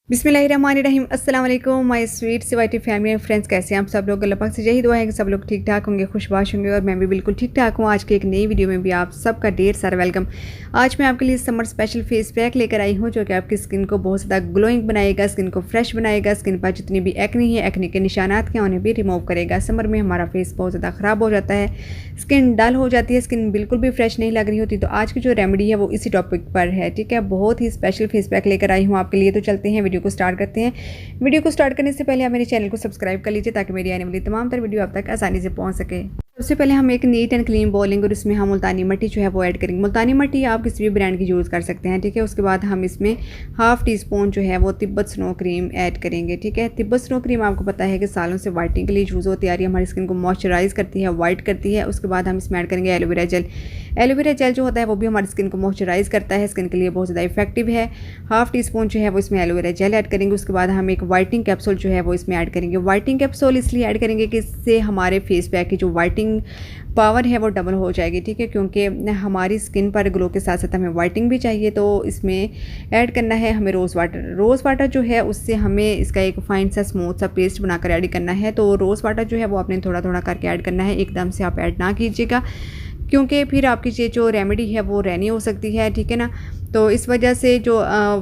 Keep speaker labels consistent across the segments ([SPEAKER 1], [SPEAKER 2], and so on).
[SPEAKER 1] बिस्मिल्लाहिर्रहमानिर्रहीम अस्सलाम वालेकुम my sweet society family and friends. कैसे हैं आप सब लोग? अल्लाह पाक से यही दुआ है कि सब लोग ठीक ठाक होंगे, खुशबाश होंगे और मैं भी बिल्कुल ठीक ठाक हूँ। आज की एक नई वीडियो में भी आप सबका ढेर सारा वेलकम। आज मैं आपके लिए समर स्पेशल फेस पैक लेकर आई हूँ जो कि आपकी स्किन को बहुत ज़्यादा ग्लोइंग बनाएगा, स्किन को फ्रेश बनाएगा, स्किन पर जितनी भी एक्ने है, एक्ने के निशानात हैं उन्हें भी रिमूव करेगा। समर में हमारा फेस बहुत ज़्यादा ख़राब हो जाता है, स्किन डल हो जाती है, स्किन बिल्कुल भी फ्रेश नहीं लग रही होती। तो आज की जो रेमेडी है वो इसी टॉपिक पर है, ठीक है। बहुत ही स्पेशल फेस पैक लेकर आई हूँ आपके लिए। तो चलते हैं, वीडियो को स्टार्ट करते हैं। वीडियो को स्टार्ट करने से पहले आप मेरे चैनल को सब्सक्राइब कर लीजिए ताकि मेरी आने वाली तमाम तर वीडियो आप तक आसानी से पहुंच सके। सबसे पहले हम एक नीट एंड क्लीन बॉल लेंगे और इसमें हम मुल्तानी मिट्टी जो है वो ऐड करेंगे। मुल्तानी मिट्टी आप किसी भी ब्रांड की यूज़ कर सकते हैं, ठीक है। उसके बाद हम इसमें हाफ़ टी स्पून जो है वो तिब्बत स्नो क्रीम ऐड करेंगे, ठीक है। तिब्बत स्नो क्रीम आपको पता है कि सालों से वाइटनिंग के लिए यूज़ होती है, हमारी स्किन को मॉइस्चराइज करती है, वाइट करती है। उसके बाद हम इसमें ऐड करेंगे एलोवेरा जेल। एलोवेरा जेल जो होता है वो भी हमारी स्किन को मॉइस्चराइज करता है, स्किन के लिए बहुत ज़्यादा इफेक्टिव है। हाफ़ टी स्पून जो है वो इसमें एलोवेरा जेल ऐड करेंगे। उसके बाद हम एक वाइटनिंग कैप्सूल जो है वो इसमें ऐड करेंगे। वाइटनिंग कैप्सूल इसलिए ऐड करेंगे कि इससे हमारे फेस पैक की जो वाइटनिंग पावर है वो डबल हो जाएगी, ठीक है। क्योंकि हमारी स्किन पर ग्लो के साथ साथ हमें वाइटनिंग भी चाहिए, तो इसमें ऐड करना है हमें रोज़ वाटर। रोज़ वाटर जो है उससे हमें इसका एक फाइन सा स्मूथ सा पेस्ट बनाकर ऐड करना है। तो रोज़ वाटर जो है वो आपने थोड़ा थोड़ा करके ऐड करना है, एकदम से आप ऐड ना कीजिएगा क्योंकि फिर आपकी ये जो रेमेडी है वो रहनी हो सकती है, ठीक है ना। तो इस वजह से जो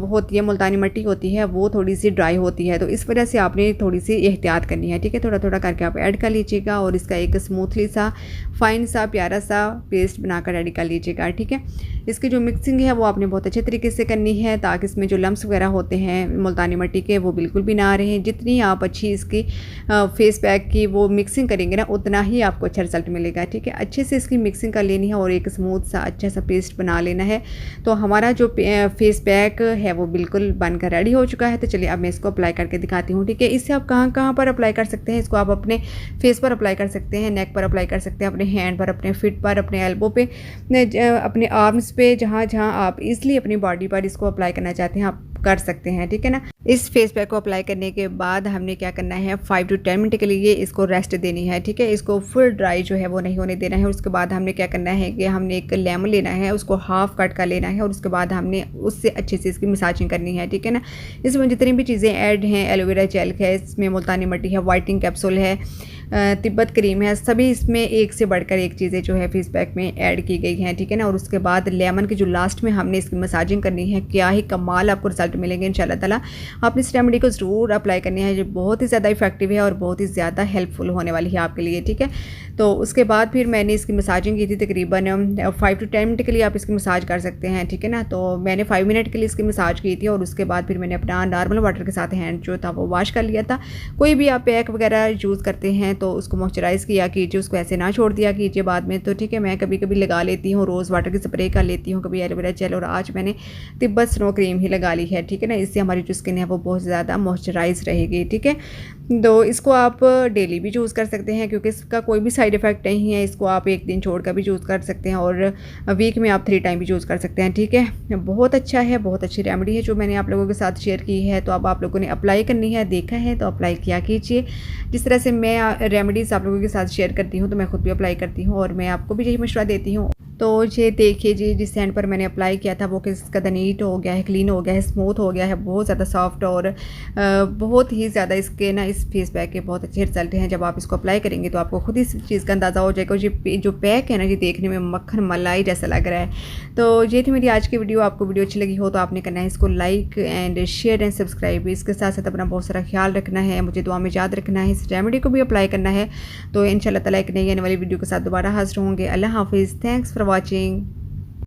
[SPEAKER 1] होती है मुल्तानी मिट्टी होती है वो थोड़ी सी ड्राई होती है, तो इस वजह से आपने थोड़ी सी एहतियात करनी है, ठीक है। थोड़ा थोड़ा करके आप ऐड कर लीजिएगा और इसका एक स्मूथली सा फाइन सा प्यारा सा पेस्ट बनाकर रेडी कर लीजिएगा, ठीक है। इसकी जो मिक्सिंग है वो आपने बहुत अच्छे तरीके से करनी है ताकि इसमें जो लम्स वगैरह होते हैं मुल्तानी मिट्टी के वो बिल्कुल भी ना रहें। जितनी आप अच्छी इसकी फेस पैक की वो मिक्सिंग करेंगे ना उतना ही आपको अच्छा रिजल्ट मिलेगा, ठीक है। अच्छे से इसकी मिक्सिंग कर लेनी है और एक स्मूथ सा अच्छा सा पेस्ट बना लेना है। तो हमारा जो फेस पैक है वो बिल्कुल बनकर रेडी हो चुका है। तो चलिए अब मैं इसको अप्लाई करके दिखाती हूँ, ठीक है। इससे आप कहाँ कहाँ पर अप्लाई कर सकते हैं, इसको आप अपने फेस पर अप्लाई कर सकते हैं, नेक पर अप्लाई कर सकते हैं, अपने हैंड पर, अपने फिट पर, अपने एल्बो पे, अपने आर्म्स पे, जहाँ जहाँ आप इजली अपनी बॉडी पर इसको अप्लाई करना चाहते हैं आप कर सकते हैं, ठीक है ना। इस फेस पैक को अप्लाई करने के बाद हमने क्या करना है, 5 to 10 मिनट के लिए इसको रेस्ट देनी है, ठीक है। इसको फुल ड्राई जो है वो नहीं होने देना है। उसके बाद हमने क्या करना है कि हमने एक लेमन लेना है, उसको हाफ कट कर लेना है और उसके बाद हमने उससे अच्छे से इसकी मसाजिंग करनी है, ठीक है ना। इसमें जितनी भी चीज़ें ऐड हैं, एलोवेरा जेल है, इसमें मुल्तानी मिट्टी है, वाइटनिंग कैप्सूल है, तिब्बत क्रीम है, सभी इसमें एक से बढ़कर एक चीज़ें जो है फेस पैक में ऐड की गई हैं, ठीक है ना। और उसके बाद लेमन की जो लास्ट में हमने इसकी मसाजिंग करनी है, क्या ही कमाल आपको रिजल्ट मिलेंगे इंशाल्लाह ताला। आप इस रेमेडी को ज़रूर अप्लाई करनी है, जो बहुत ही ज़्यादा इफेक्टिव है और बहुत ही ज़्यादा हेल्पफुल होने वाली है आपके लिए, ठीक है। तो उसके बाद फिर मैंने इसकी मसाजिंग की थी तकरीबन 5 to 10 मिनट के लिए आप इसकी मसाज कर सकते हैं, ठीक है ना। तो मैंने 5 मिनट के लिए इसकी मसाज की थी और उसके बाद फिर मैंने अपना नॉर्मल वाटर के साथ हैंड जो था वो वॉश कर लिया था। कोई भी आप पैक वगैरह यूज़ करते हैं तो उसको मॉइस्चराइज़ किया कीजिए, उसको ऐसे ना छोड़ दिया कीजिए बाद में, तो ठीक है। मैं कभी कभी लगा लेती हूँ, रोज़ वाटर की स्प्रे कर लेती हूँ, कभी एलोवेरा जेल, और आज मैंने तिब्बत स्नो क्रीम ही लगा ली है, ठीक है ना। इससे हमारी जो स्किन है वो बहुत ज़्यादा मॉइस्चराइज रहेगी, ठीक है। तो इसको आप डेली भी यूज़ कर सकते हैं क्योंकि इसका कोई भी साइड इफ़ेक्ट नहीं है। इसको आप एक दिन छोड़ कर भी यूज़ कर सकते हैं और वीक में आप 3 टाइम भी यूज़ कर सकते हैं, ठीक है। बहुत अच्छा है, बहुत अच्छी रेमेडी है जो मैंने आप लोगों के साथ शेयर की है। तो अब आप लोगों ने अप्लाई करनी है, देखा है तो अप्लाई किया कीजिए। जिस तरह से मैं रेमेडीज़ आप लोगों के साथ शेयर करती हूँ तो मैं खुद भी अप्लाई करती हूँ और मैं आपको भी यही मशवरा देती हूँ। तो ये देखिए जी, जिस हैंड पर मैंने अप्लाई किया था वो किस कदर नीट हो गया है, क्लीन हो गया है, स्मूथ हो गया है, बहुत ज़्यादा सॉफ्ट और बहुत ही ज़्यादा इसके ना इस फेस पैक के बहुत अच्छे रिजल्ट हैं। जब आप इसको अप्लाई करेंगे तो आपको खुद इस चीज़ का अंदाज़ा हो जाएगा। ये जो पैक है ना ये देखने में मक्खन मलाई जैसा लग रहा है। तो ये थी मेरी आज की वीडियो। आपको वीडियो अच्छी लगी हो तो आपने करना है इसको like and share and subscribe. इसके साथ साथ अपना बहुत सारा ख्याल रखना है, मुझे दुआ में याद रखना है, इस रेमेडी को भी अप्लाई करना है। तो इंशाल्लाह ताला एक नई आने वाली वीडियो के साथ दोबारा हाजिर होंगे। अल्लाह हाफिज़, थैंक्स फॉर वॉचिंग।